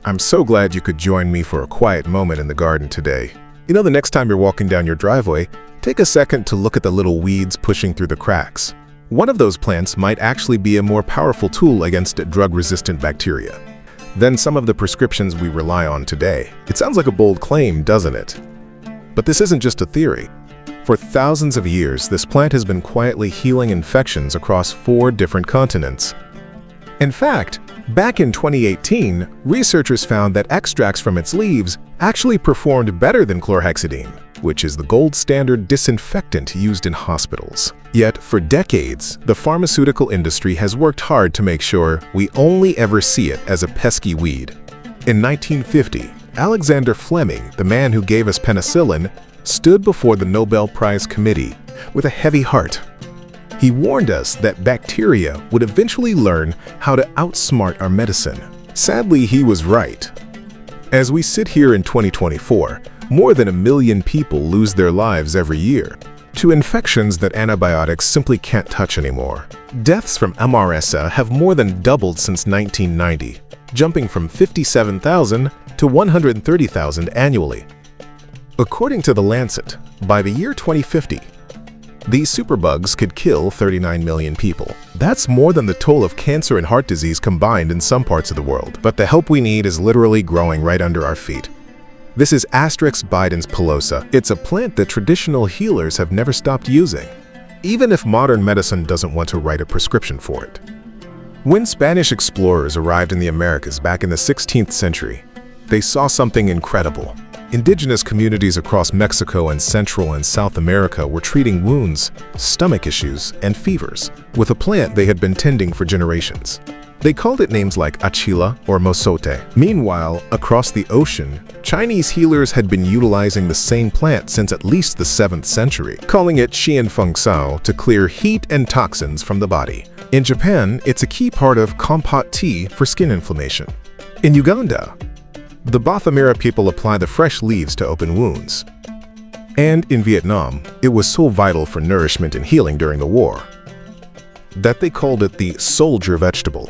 I'm so glad you could join me for a quiet moment in the garden today. You know, the next time you're walking down your driveway, take a second to look at the little weeds pushing through the cracks. One of those plants might actually be a more powerful tool against drug-resistant bacteria than some of the prescriptions we rely on today. It sounds like a bold claim, doesn't it? But this isn't just a theory. For thousands of years, this plant has been quietly healing infections across 4 different continents. In fact, back in 2018, researchers found that extracts from its leaves actually performed better than chlorhexidine, which is the gold standard disinfectant used in hospitals. Yet, for decades, the pharmaceutical industry has worked hard to make sure we only ever see it as a pesky weed. In 1950, Alexander Fleming, the man who gave us penicillin, stood before the Nobel Prize Committee with a heavy heart. He warned us that bacteria would eventually learn how to outsmart our medicine. Sadly, he was right. As we sit here in 2024, more than 1 million people lose their lives every year to infections that antibiotics simply can't touch anymore. Deaths from MRSA have more than doubled since 1990, jumping from 57,000 to 130,000 annually. According to The Lancet, by the year 2050, these superbugs could kill 39 million people. That's more than the toll of cancer and heart disease combined in some parts of the world. But the help we need is literally growing right under our feet. This is Asterix bidens pilosa. It's a plant that traditional healers have never stopped using, even if modern medicine doesn't want to write a prescription for it. When Spanish explorers arrived in the Americas back in the 16th century, they saw something incredible. Indigenous communities across Mexico and Central and South America were treating wounds, stomach issues, and fevers with a plant they had been tending for generations. They called it names like achila or mosote. Meanwhile, across the ocean, Chinese healers had been utilizing the same plant since at least the 7th century, calling it xianfengcao to clear heat and toxins from the body. In Japan, it's a key part of compat tea for skin inflammation. In Uganda, the Bothamira people apply the fresh leaves to open wounds. And in Vietnam, it was so vital for nourishment and healing during the war that they called it the soldier vegetable.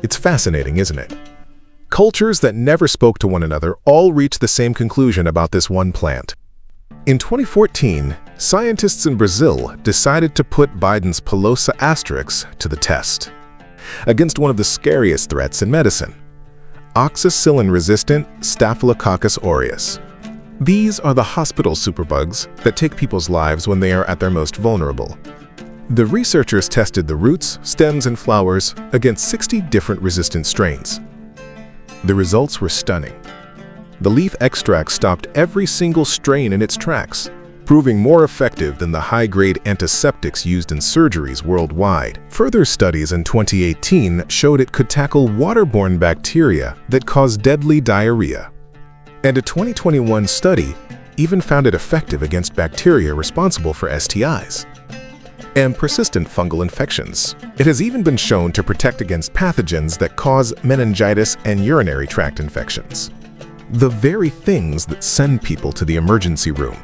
It's fascinating, isn't it? Cultures that never spoke to one another all reached the same conclusion about this one plant. In 2014, scientists in Brazil decided to put Biden's pilosa asterix to the test against one of the scariest threats in medicine: oxacillin-resistant Staphylococcus aureus. These are the hospital superbugs that take people's lives when they are at their most vulnerable. The researchers tested the roots, stems, and flowers against 60 different resistant strains. The results were stunning. The leaf extract stopped every single strain in its tracks, proving more effective than the high-grade antiseptics used in surgeries worldwide. Further studies in 2018 showed it could tackle waterborne bacteria that cause deadly diarrhea. And a 2021 study even found it effective against bacteria responsible for STIs and persistent fungal infections. It has even been shown to protect against pathogens that cause meningitis and urinary tract infections, the very things that send people to the emergency room.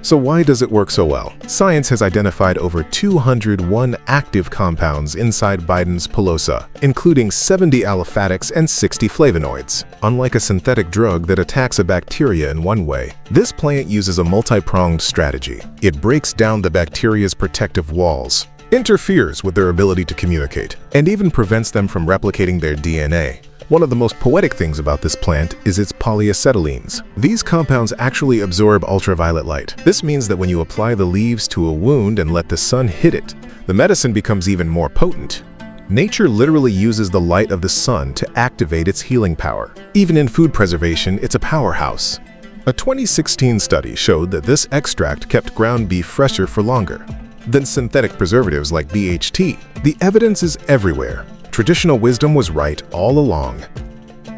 So why does it work so well? Science has identified over 201 active compounds inside Biden's pilosa, including 70 aliphatics and 60 flavonoids. Unlike a synthetic drug that attacks a bacteria in one way, this plant uses a multi-pronged strategy. It breaks down the bacteria's protective walls, interferes with their ability to communicate, and even prevents them from replicating their DNA. One of the most poetic things about this plant is its polyacetylenes. These compounds actually absorb ultraviolet light. This means that when you apply the leaves to a wound and let the sun hit it, the medicine becomes even more potent. Nature literally uses the light of the sun to activate its healing power. Even in food preservation, it's a powerhouse. A 2016 study showed that this extract kept ground beef fresher for longer than synthetic preservatives like BHT. The evidence is everywhere. Traditional wisdom was right all along.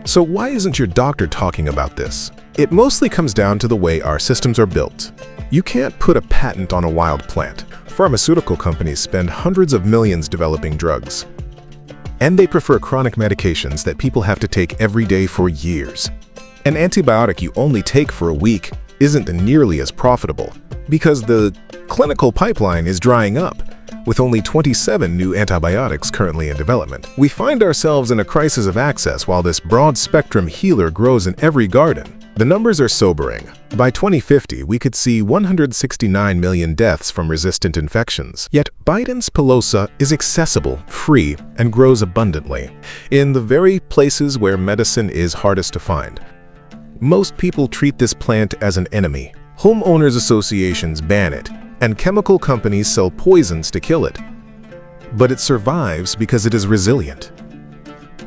So why isn't your doctor talking about this? It mostly comes down to the way our systems are built. You can't put a patent on a wild plant. Pharmaceutical companies spend hundreds of millions developing drugs. And they prefer chronic medications that people have to take every day for years. An antibiotic you only take for a week isn't nearly as profitable because the clinical pipeline is drying up, with only 27 new antibiotics currently in development. We find ourselves in a crisis of access while this broad-spectrum healer grows in every garden. The numbers are sobering. By 2050, we could see 169 million deaths from resistant infections. Yet Biden's pilosa is accessible, free, and grows abundantly in the very places where medicine is hardest to find. Most people treat this plant as an enemy. Homeowners associations ban it, and chemical companies sell poisons to kill it. But it survives because it is resilient.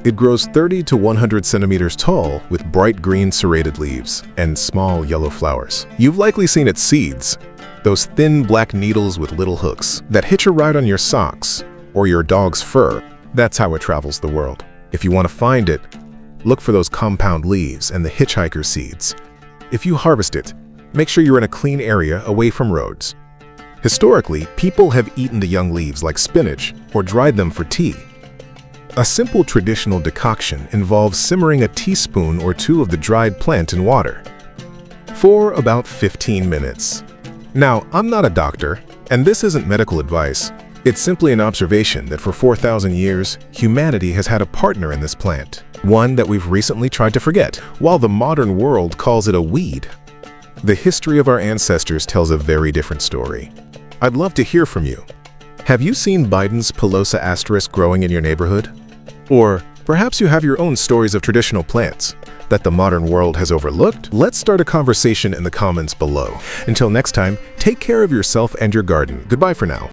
It grows 30 to 100 centimeters tall with bright green serrated leaves and small yellow flowers. You've likely seen its seeds, those thin black needles with little hooks that hitch a ride on your socks or your dog's fur. That's how it travels the world. If you want to find it, look for those compound leaves and the hitchhiker seeds. If you harvest it, make sure you're in a clean area away from roads. Historically, people have eaten the young leaves like spinach or dried them for tea. A simple traditional decoction involves simmering a teaspoon or two of the dried plant in water for about 15 minutes. Now, I'm not a doctor, and this isn't medical advice. It's simply an observation that for 4,000 years, humanity has had a partner in this plant, one that we've recently tried to forget, while the modern world calls it a weed. The history of our ancestors tells a very different story. I'd love to hear from you. Have you seen Biden's pilosa asterisk growing in your neighborhood? Or perhaps you have your own stories of traditional plants that the modern world has overlooked? Let's start a conversation in the comments below. Until next time, take care of yourself and your garden. Goodbye for now.